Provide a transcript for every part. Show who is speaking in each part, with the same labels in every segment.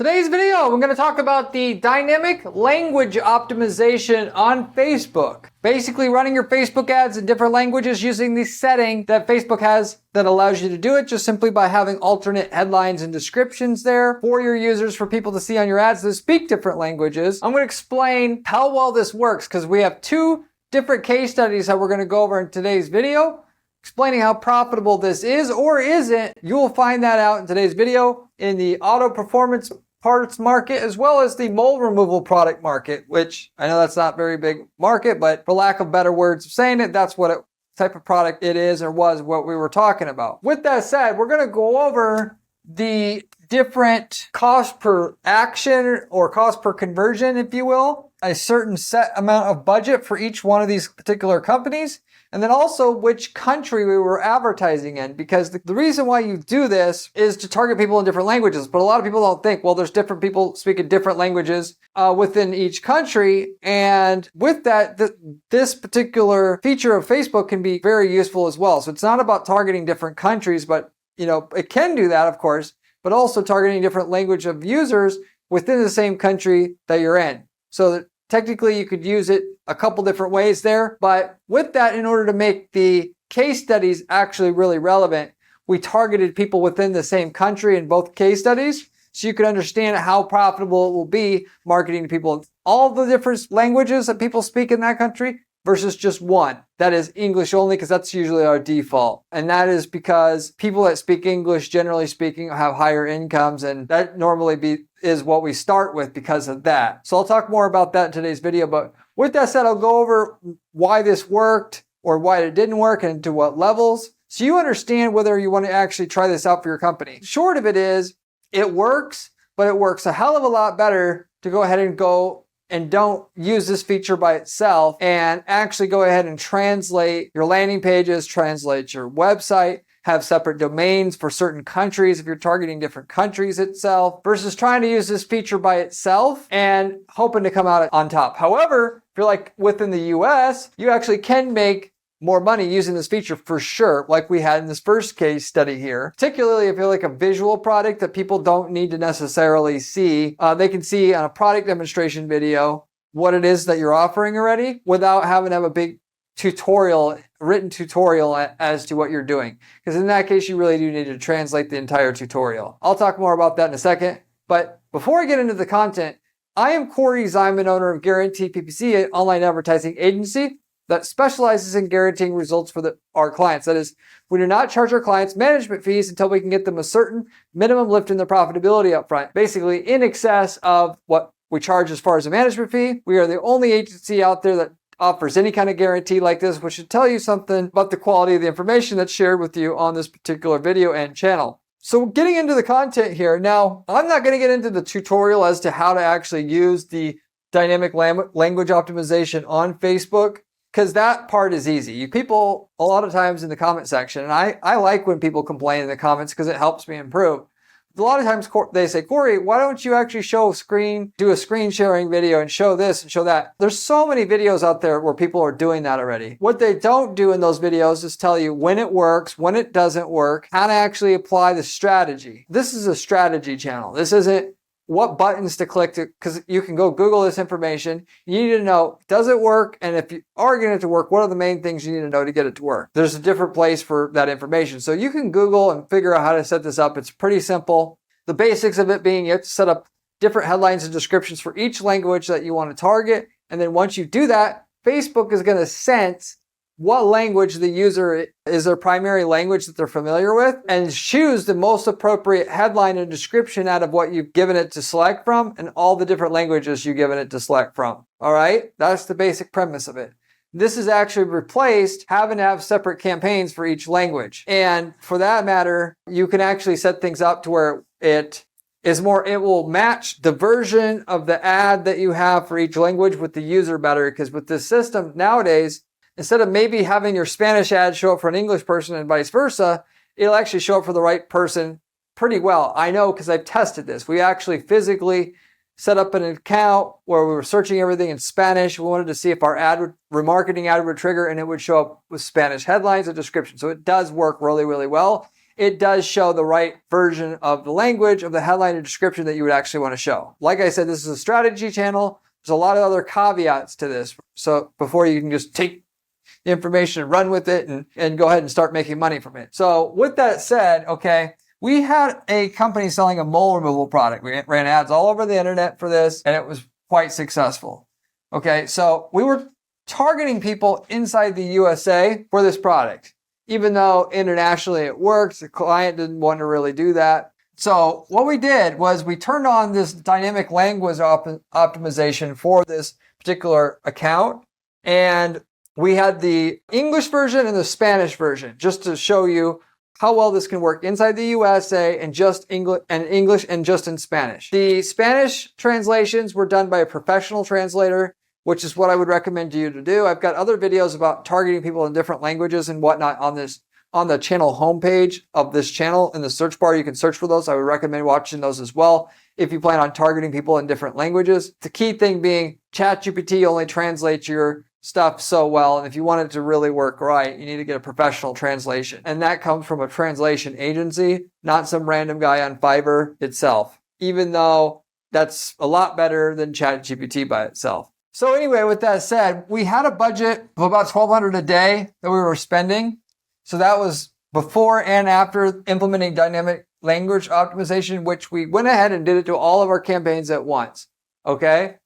Speaker 1: Today's video, we're going to talk about the dynamic language optimization on Facebook. Basically running your Facebook ads in different languages using the setting that Facebook has that allows you to do it just simply by having alternate headlines and descriptions there for your users, for people to see on your ads that speak different languages. I'm going to explain how well this works because we have two different case studies that we're going to go over in today's video, explaining how profitable this is or isn't. You will find that out in today's video in the auto performance parts market, as well as the mold removal product market, which I know that's not a very big market, but for lack of better words of saying it, that's what type of product it is or was what we were talking about. With that said, we're going to go over the different cost per action or cost per conversion, if you will, a certain set amount of budget for each one of these particular companies, and then also which country we were advertising in, because the reason why you do this is to target people in different languages. But a lot of people don't think, well, there's different people speaking different languages within each country. And with that, this particular feature of Facebook can be very useful as well. So it's not about targeting different countries, but it can do that, of course, but also targeting different language of users within the same country that you're in. So that technically you could use it a couple different ways there, but with that, in order to make the case studies actually really relevant, we targeted people within the same country in both case studies, so you could understand how profitable it will be marketing to people in all the different languages that people speak in that country versus just one. That is English only, because that's usually our default. And that is because people that speak English, generally speaking, have higher incomes, and that normally is what we start with because of that. So I'll talk more about that in today's video, but with that said, I'll go over why this worked or why it didn't work and to what levels, so you understand whether you want to actually try this out for your company. Short of it is, it works, but it works a hell of a lot better to go ahead and go and don't use this feature by itself and actually go ahead and translate your landing pages, translate your website, have separate domains for certain countries if you're targeting different countries itself, versus trying to use this feature by itself and hoping to come out on top. However, if you're like within the US, you actually can make more money using this feature for sure, like we had in this first case study here. Particularly if you're like a visual product that people don't need to necessarily see. They can see on a product demonstration video what it is that you're offering already without having to have a big written tutorial as to what you're doing. Because in that case, you really do need to translate the entire tutorial. I'll talk more about that in a second. But before I get into the content, I am Corey Ziman, owner of Guarantee PPC, an online advertising agency that specializes in guaranteeing results for our clients. That is, we do not charge our clients management fees until we can get them a certain minimum lift in their profitability up front, basically in excess of what we charge as far as a management fee. We are the only agency out there that offers any kind of guarantee like this, which should tell you something about the quality of the information that's shared with you on this particular video and channel. So getting into the content here, now I'm not going to get into the tutorial as to how to actually use the dynamic language optimization on Facebook, because that part is easy. People, a lot of times in the comment section, and I like when people complain in the comments because it helps me improve. A lot of times they say, Corey, why don't you actually do a screen sharing video and show this and show that? There's so many videos out there where people are doing that already. What they don't do in those videos is tell you when it works, when it doesn't work, how to actually apply the strategy. This is a strategy channel. This isn't what buttons to click to, because you can go Google this information. You need to know, does it work? And if you are getting it to work, what are the main things you need to know to get it to work? There's a different place for that information. So you can Google and figure out how to set this up. It's pretty simple. The basics of it being you have to set up different headlines and descriptions for each language that you want to target. And then once you do that, Facebook is going to sense what language the user is their primary language that they're familiar with, and choose the most appropriate headline and description out of what you've given it to select from and all the different languages you've given it to select from. All right, that's the basic premise of it. This has actually replaced having to have separate campaigns for each language. And for that matter, you can actually set things up to where it will match the version of the ad that you have for each language with the user better, because with this system nowadays, instead of maybe having your Spanish ad show up for an English person and vice versa, it'll actually show up for the right person pretty well. I know because I've tested this. We actually physically set up an account where we were searching everything in Spanish. We wanted to see if our remarketing ad would trigger, and it would show up with Spanish headlines and description. So it does work really, really well. it does show the right version of the language of the headline and description that you would actually want to show. Like I said, this is a strategy channel. There's a lot of other caveats to this. So before you can just take the information and run with it and go ahead and start making money from it. So with that said, okay, we had a company selling a mole removal product. We ran ads all over the internet for this, and it was quite successful. Okay, so we were targeting people inside the USA for this product. Even though internationally it works, the client didn't want to really do that. So what we did was we turned on this dynamic language optimization for this particular account. And we had the English version and the Spanish version, just to show you how well this can work inside the USA and just English and just in Spanish. The Spanish translations were done by a professional translator, which is what I would recommend you to do. I've got other videos about targeting people in different languages and whatnot on the channel homepage of this channel. In the search bar, you can search for those. I would recommend watching those as well if you plan on targeting people in different languages. The key thing being ChatGPT only translates your stuff so well, and if you want it to really work right, you need to get a professional translation. And that comes from a translation agency, not some random guy on Fiverr itself, even though that's a lot better than ChatGPT by itself. So anyway, with that said, we had a budget of about $1,200 a day that we were spending. So that was before and after implementing dynamic language optimization, which we went ahead and did it to all of our campaigns at once. Okay.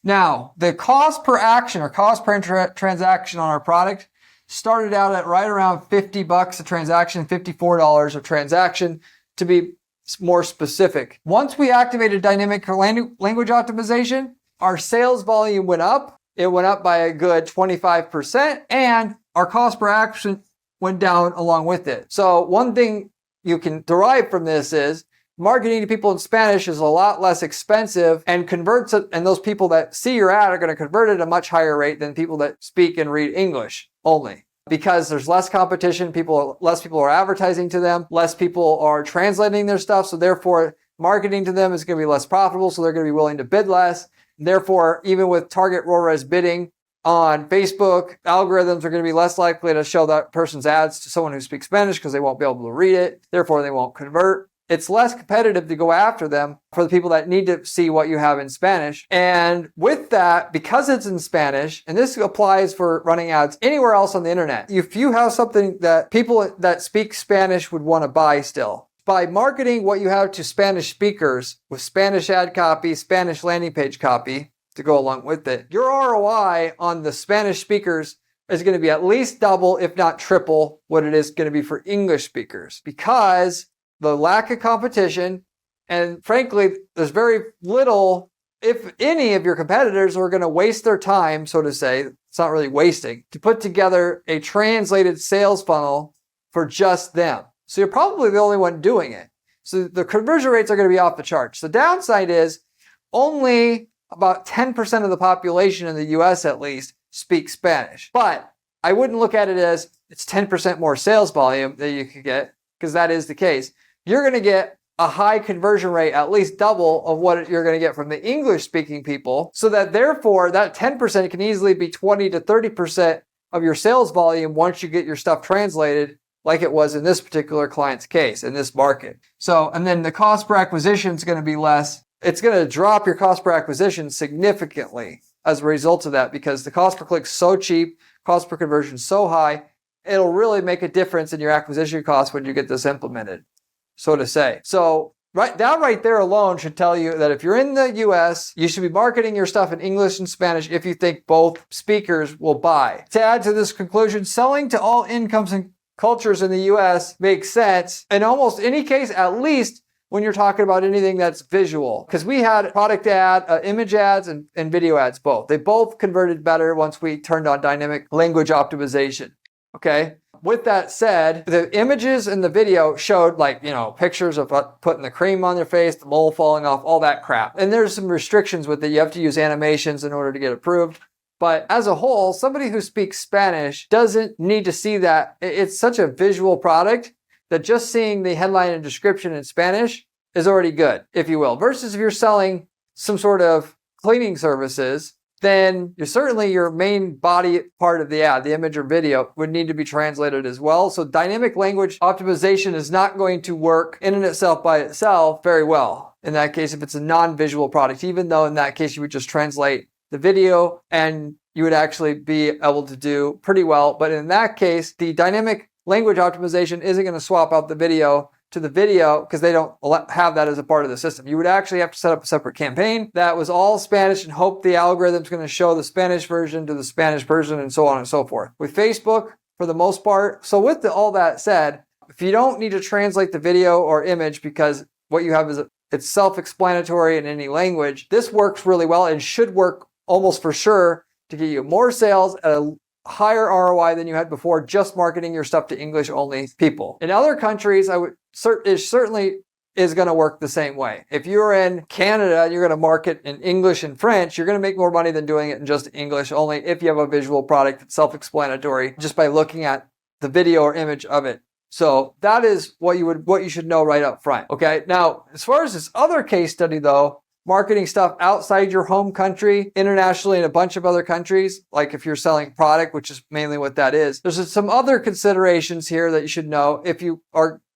Speaker 1: Now, the cost per action or cost per transaction on our product started out at right around $50 a transaction, $54 a transaction to be more specific. Once we activated dynamic language optimization, our sales volume went up. It went up by a good 25%, and our cost per action went down along with it. So one thing you can derive from this is marketing to people in Spanish is a lot less expensive and converts it, and those people that see your ad are going to convert at a much higher rate than people that speak and read English only. Because there's less competition, less people are advertising to them, less people are translating their stuff, so therefore marketing to them is going to be less profitable, so they're going to be willing to bid less. Therefore, even with target ROAS bidding on Facebook, algorithms are going to be less likely to show that person's ads to someone who speaks Spanish because they won't be able to read it. Therefore, they won't convert. It's less competitive to go after them for the people that need to see what you have in Spanish. And with that, because it's in Spanish, and this applies for running ads anywhere else on the internet, if you have something that people that speak Spanish would want to buy still, by marketing what you have to Spanish speakers with Spanish ad copy, Spanish landing page copy to go along with it, your ROI on the Spanish speakers is going to be at least double, if not triple, what it is going to be for English speakers, because the lack of competition, and frankly, there's very little, if any, of your competitors are going to waste their time, so to say, it's not really wasting, to put together a translated sales funnel for just them. So you're probably the only one doing it. So the conversion rates are going to be off the charts. The downside is only about 10% of the population in the US at least speaks Spanish. But I wouldn't look at it as it's 10% more sales volume that you could get, because that is the case. You're going to get a high conversion rate, at least double of what you're going to get from the English speaking people. So that therefore that 10% can easily be 20 to 30% of your sales volume once you get your stuff translated, like it was in this particular client's case, in this market. So, and then the cost per acquisition is going to be less. It's going to drop your cost per acquisition significantly as a result of that, because the cost per click is so cheap, cost per conversion is so high, it'll really make a difference in your acquisition cost when you get this implemented, so to say. So right there alone should tell you that if you're in the US, you should be marketing your stuff in English and Spanish if you think both speakers will buy. To add to this conclusion, selling to all incomes and cultures in the US makes sense in almost any case, at least when you're talking about anything that's visual. Because we had product ad, image ads, and video ads both. They both converted better once we turned on dynamic language optimization. Okay? With that said, the images in the video showed pictures of putting the cream on their face, the mole falling off, all that crap. And there's some restrictions with it. You have to use animations in order to get approved. But as a whole, somebody who speaks Spanish doesn't need to see that. It's such a visual product that just seeing the headline and description in Spanish is already good, if you will. Versus if you're selling some sort of cleaning services then certainly your main body part of the ad, the image or video, would need to be translated as well. So dynamic language optimization is not going to work in and itself by itself very well. In that case, if it's a non-visual product, even though in that case you would just translate the video and you would actually be able to do pretty well. But in that case, the dynamic language optimization isn't going to swap out the video to the video because they don't have that as a part of the system. You would actually have to set up a separate campaign that was all Spanish and hope the algorithm's going to show the Spanish version to the Spanish version and so on and so forth. With Facebook, for the most part, so with all that said, if you don't need to translate the video or image because what you have is it's self-explanatory in any language, this works really well and should work almost for sure to get you more sales at a higher ROI than you had before just marketing your stuff to English only people. In other countries, it certainly is going to work the same way. If you're in Canada and you're going to market in English and French, you're going to make more money than doing it in just English only if you have a visual product that's self-explanatory just by looking at the video or image of it. So that is what you should know right up front. Okay. Now, as far as this other case study though, marketing stuff outside your home country, internationally in a bunch of other countries, like if you're selling product, which is mainly what that is. There's some other considerations here that you should know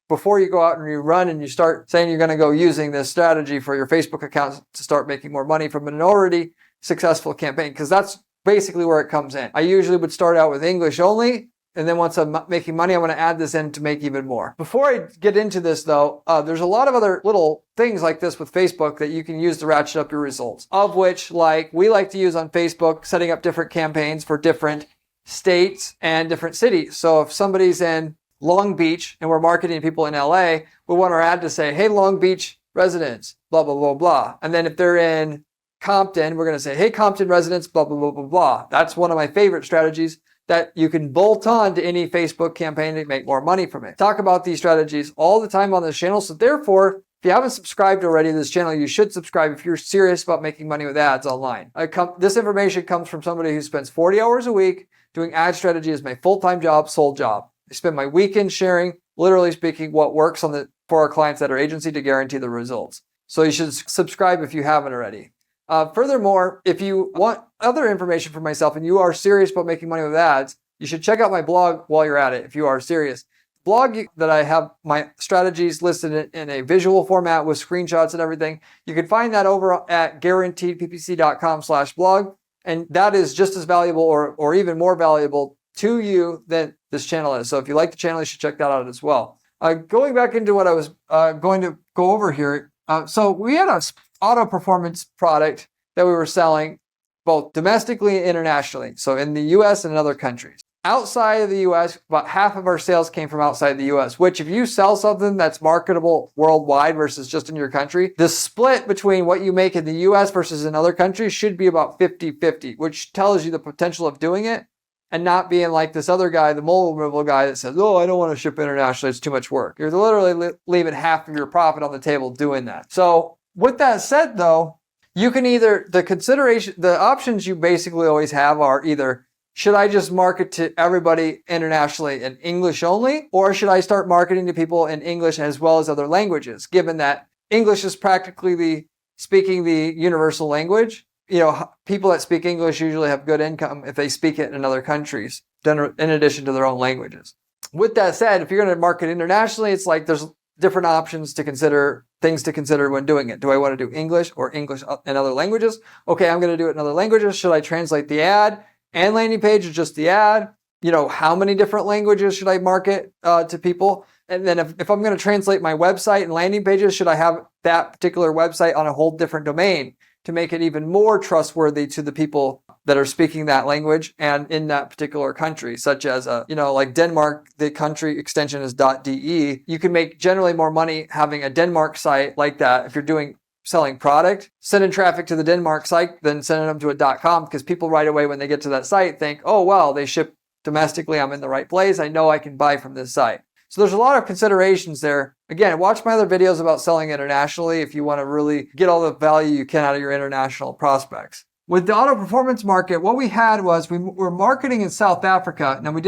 Speaker 1: before you go out and you run and you start saying you're going to go using this strategy for your Facebook account to start making more money from an already successful campaign, because that's basically where it comes in. I usually would start out with English only. And then once I'm making money, I'm going to add this in to make even more. Before I get into this though, there's a lot of other little things like this with Facebook that you can use to ratchet up your results, of which we like to use on Facebook, setting up different campaigns for different states and different cities. So if somebody's in Long Beach and we're marketing people in LA, we want our ad to say, hey, Long Beach residents, blah, blah, blah, blah. And then if they're in Compton, we're going to say, hey, Compton residents, blah, blah, blah, blah, blah. That's one of my favorite strategies that you can bolt on to any Facebook campaign to make more money from it. Talk about these strategies all the time on this channel. So therefore, if you haven't subscribed already to this channel, you should subscribe if you're serious about making money with ads online. This information comes from somebody who spends 40 hours a week doing ad strategy as my full-time job, sole job. I spend my weekend sharing, literally speaking, what works for our clients at our agency to guarantee the results. So you should subscribe if you haven't already. Furthermore, if you want other information from myself and you are serious about making money with ads, you should check out my blog while you're at it if you are serious. Blog that I have my strategies listed in a visual format with screenshots and everything. You can find that over at guaranteedppc.com/blog. And that is just as valuable or even more valuable to you than this channel is. So if you like the channel, you should check that out as well. Going back into what I was going to go over here. So we had a auto performance product that we were selling both domestically and internationally. So in the US and in other countries. Outside of the US, about half of our sales came from outside the US, which if you sell something that's marketable worldwide versus just in your country, the split between what you make in the US versus in other countries should be about 50-50, which tells you the potential of doing it and not being like this other guy, the mole removal guy that says, oh, I don't want to ship internationally, it's too much work. You're literally leaving half of your profit on the table doing that. So with that said though, you can the options you basically always have are either, should I just market to everybody internationally in English only? Or should I start marketing to people in English as well as other languages, given that English is practically speaking the universal language? You know, people that speak English usually have good income if they speak it in other countries, in addition to their own languages. With that said, if you're going to market internationally, it's like there's different options to consider, things to consider when doing it. Do I want to do English or English in other languages? Okay, I'm going to do it in other languages. Should I translate the ad and landing page or just the ad? You know, how many different languages should I market to people? And then if I'm going to translate my website and landing pages, should I have that particular website on a whole different domain to make it even more trustworthy to the people that are speaking that language and in that particular country, such as, like Denmark, the country extension is .de. You can make generally more money having a Denmark site like that if you're selling product, sending traffic to the Denmark site, then sending them to a .com, because people right away when they get to that site think, oh, well, they ship domestically, I'm in the right place, I know I can buy from this site. So there's a lot of considerations there. Again, watch my other videos about selling internationally if you want to really get all the value you can out of your international prospects. With the auto performance market, what we had was we were marketing in South Africa. Now we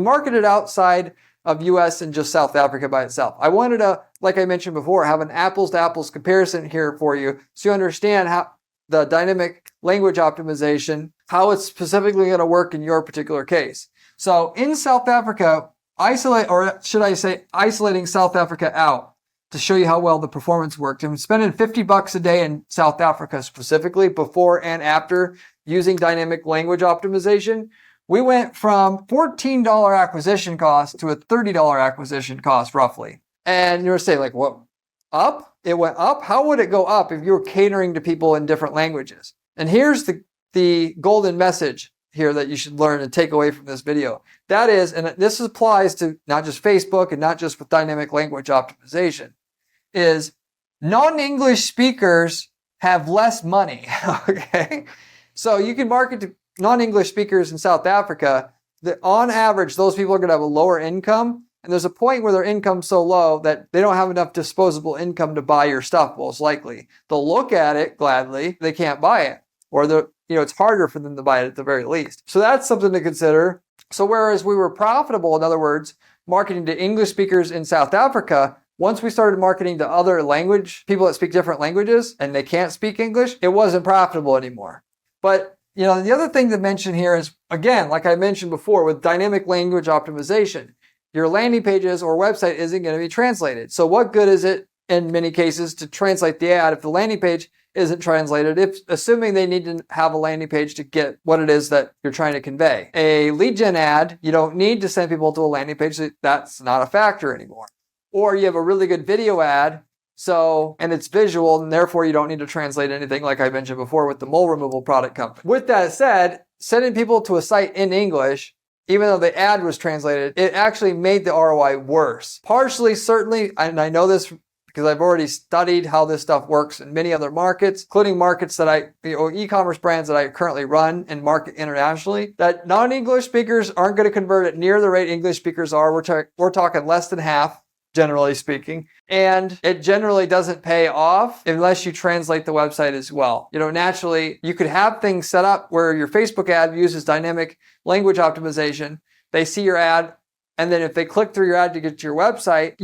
Speaker 1: marketed outside of US and just South Africa by itself. I wanted to, like I mentioned before, have an apples to apples comparison here for you so you understand how the dynamic language optimization, how it's specifically going to work in your particular case. So in South Africa, isolating South Africa out to show you how well the performance worked. I'm spending $50 a day in South Africa specifically before and after using dynamic language optimization. We went from $14 acquisition cost to a $30 acquisition cost roughly. And you're saying like, what, up? It went up? How would it go up if you were catering to people in different languages? And here's the golden message here that you should learn and take away from this video. That is, and this applies to not just Facebook and not just with dynamic language optimization, is non-English speakers have less money, okay? So you can market to non-English speakers in South Africa that on average, those people are going to have a lower income. And there's a point where their income's so low that they don't have enough disposable income to buy your stuff, most likely. They'll look at it gladly, they can't buy it. Or it's harder for them to buy it at the very least. So that's something to consider. So whereas we were profitable, in other words, marketing to English speakers in South Africa, once we started marketing to other people that speak different languages and they can't speak English, it wasn't profitable anymore. But the other thing to mention here is, again, like I mentioned before, with dynamic language optimization, your landing pages or website isn't going to be translated. So what good is it in many cases to translate the ad if the landing page isn't translated, assuming they need to have a landing page to get what it is that you're trying to convey. A lead gen ad, you don't need to send people to a landing page. That's not a factor anymore. Or you have a really good video ad, and it's visual, and therefore you don't need to translate anything like I mentioned before with the mole removal product company. With that said, sending people to a site in English, even though the ad was translated, it actually made the ROI worse. Partially, certainly, and I know this because I've already studied how this stuff works in many other markets, including markets that e-commerce brands that I currently run and market internationally, that non-English speakers aren't going to convert at near the rate English speakers are. We're talking less than half, generally speaking. And it generally doesn't pay off unless you translate the website as well. Naturally, you could have things set up where your Facebook ad uses dynamic language optimization. They see your ad, and then if they click through your ad to get to your website,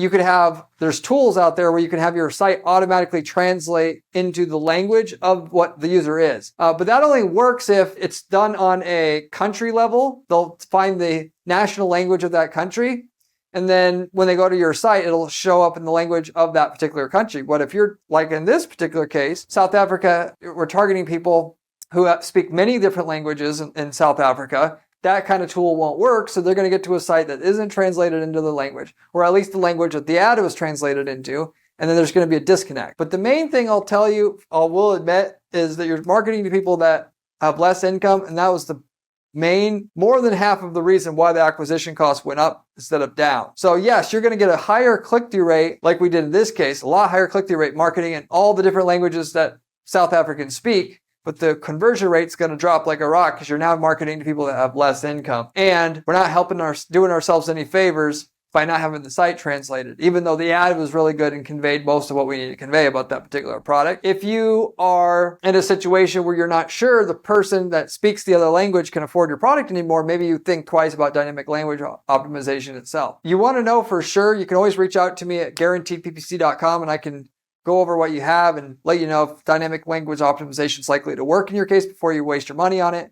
Speaker 1: there's tools out there where you can have your site automatically translate into the language of what the user is. But that only works if it's done on a country level. They'll find the national language of that country. And then when they go to your site, it'll show up in the language of that particular country. But if you're, like in this particular case, South Africa, we're targeting people who speak many different languages in South Africa. That kind of tool won't work, so they're going to get to a site that isn't translated into the language, or at least the language that the ad was translated into, and then there's going to be a disconnect. But the main thing I will admit, is that you're marketing to people that have less income, and that was more than half of the reason why the acquisition cost went up instead of down. So yes, you're going to get a higher click-through rate, like we did in this case, a lot higher click-through rate marketing in all the different languages that South Africans speak, but the conversion rate's going to drop like a rock because you're now marketing to people that have less income. And we're not doing ourselves any favors by not having the site translated, even though the ad was really good and conveyed most of what we need to convey about that particular product. If you are in a situation where you're not sure the person that speaks the other language can afford your product anymore, maybe you think twice about dynamic language optimization itself. You want to know for sure, you can always reach out to me at guaranteedppc.com and I can go over what you have and let you know if dynamic language optimization is likely to work in your case before you waste your money on it.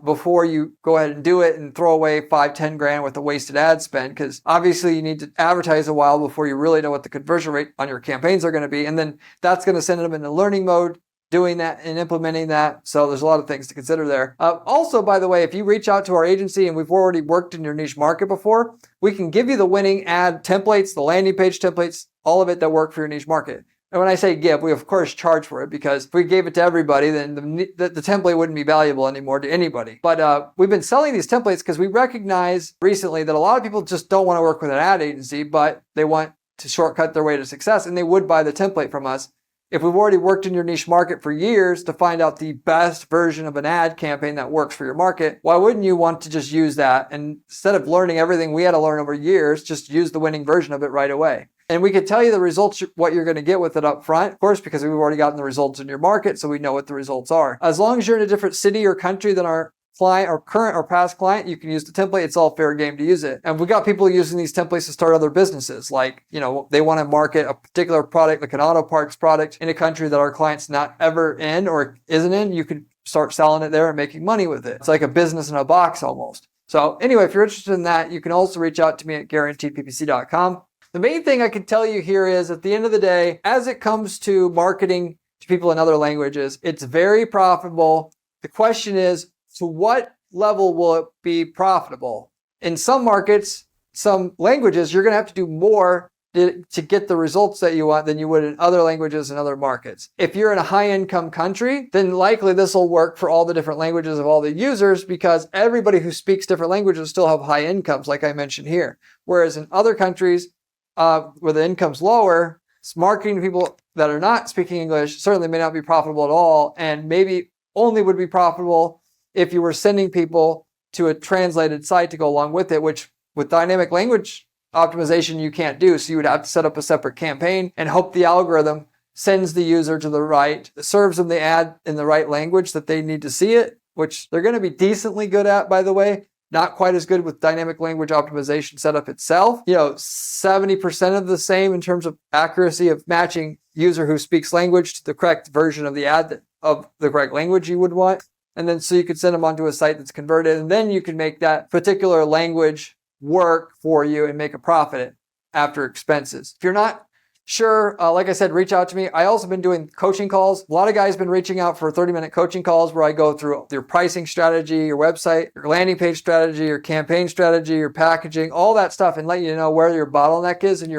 Speaker 1: Before you go ahead and do it and throw away $5-10 grand with a wasted ad spend, because obviously you need to advertise a while before you really know what the conversion rate on your campaigns are going to be, and then that's going to send them into learning mode, doing that and implementing that. So there's a lot of things to consider there. Also, by the way, if you reach out to our agency and we've already worked in your niche market before, we can give you the winning ad templates, the landing page templates, all of it that work for your niche market. And when I say give, we of course charge for it, because if we gave it to everybody, then the template wouldn't be valuable anymore to anybody. But we've been selling these templates because we recognize recently that a lot of people just don't want to work with an ad agency, but they want to shortcut their way to success, and they would buy the template from us. If we've already worked in your niche market for years to find out the best version of an ad campaign that works for your market, why wouldn't you want to just use that? And instead of learning everything we had to learn over years, just use the winning version of it right away. And we could tell you the results, what you're going to get with it up front, of course, because we've already gotten the results in your market, so we know what the results are. As long as you're in a different city or country than our client or current or past client, you can use the template. It's all fair game to use it. And we got people using these templates to start other businesses. Like, they want to market a particular product, like an auto parts product, in a country that our client's not ever in or isn't in. You could start selling it there and making money with it. It's like a business in a box almost. So anyway, if you're interested in that, you can also reach out to me at guaranteedppc.com. The main thing I can tell you here is at the end of the day, as it comes to marketing to people in other languages, it's very profitable. The question is, to what level will it be profitable? In some markets, some languages, you're going to have to do more to get the results that you want than you would in other languages and other markets. If you're in a high income country, then likely this will work for all the different languages of all the users, because everybody who speaks different languages still have high incomes, like I mentioned here. Whereas in other countries where the income's lower, marketing to people that are not speaking English certainly may not be profitable at all, and maybe only would be profitable if you were sending people to a translated site to go along with it, which with dynamic language optimization you can't do. So you would have to set up a separate campaign and hope the algorithm sends the user to the right, serves them the ad in the right language that they need to see it, which they're going to be decently good at, by the way. Not quite as good with dynamic language optimization setup itself. 70% of the same in terms of accuracy of matching user who speaks language to the correct version of the ad of the correct language you would want. And then so you could send them onto a site that's converted, and then you can make that particular language work for you and make a profit after expenses. If you're not sure, like I said, reach out to me. I also been doing coaching calls. A lot of guys been reaching out for 30-minute coaching calls where I go through your pricing strategy, your website, your landing page strategy, your campaign strategy, your packaging, all that stuff, and let you know where your bottleneck is and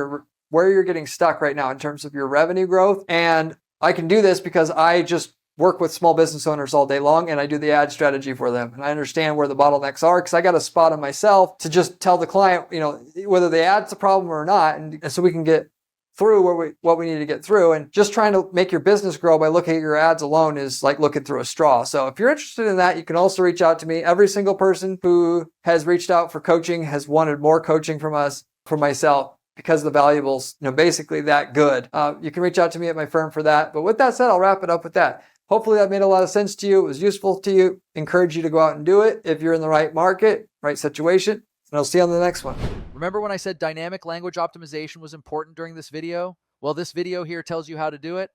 Speaker 1: where you're getting stuck right now in terms of your revenue growth. And I can do this because I just work with small business owners all day long, and I do the ad strategy for them. And I understand where the bottlenecks are because I got a spot on myself to just tell the client, whether the ad's a problem or not. And so we can get through what we need to get through. And just trying to make your business grow by looking at your ads alone is like looking through a straw. So if you're interested in that, you can also reach out to me. Every single person who has reached out for coaching has wanted more coaching from us, from myself, because the valuable's basically that good. You can reach out to me at my firm for that. But with that said, I'll wrap it up with that. Hopefully that made a lot of sense to you. It was useful to you. Encourage you to go out and do it if you're in the right market, right situation. And I'll see you on the next one.
Speaker 2: Remember when I said dynamic language optimization was important during this video? Well, this video here tells you how to do it.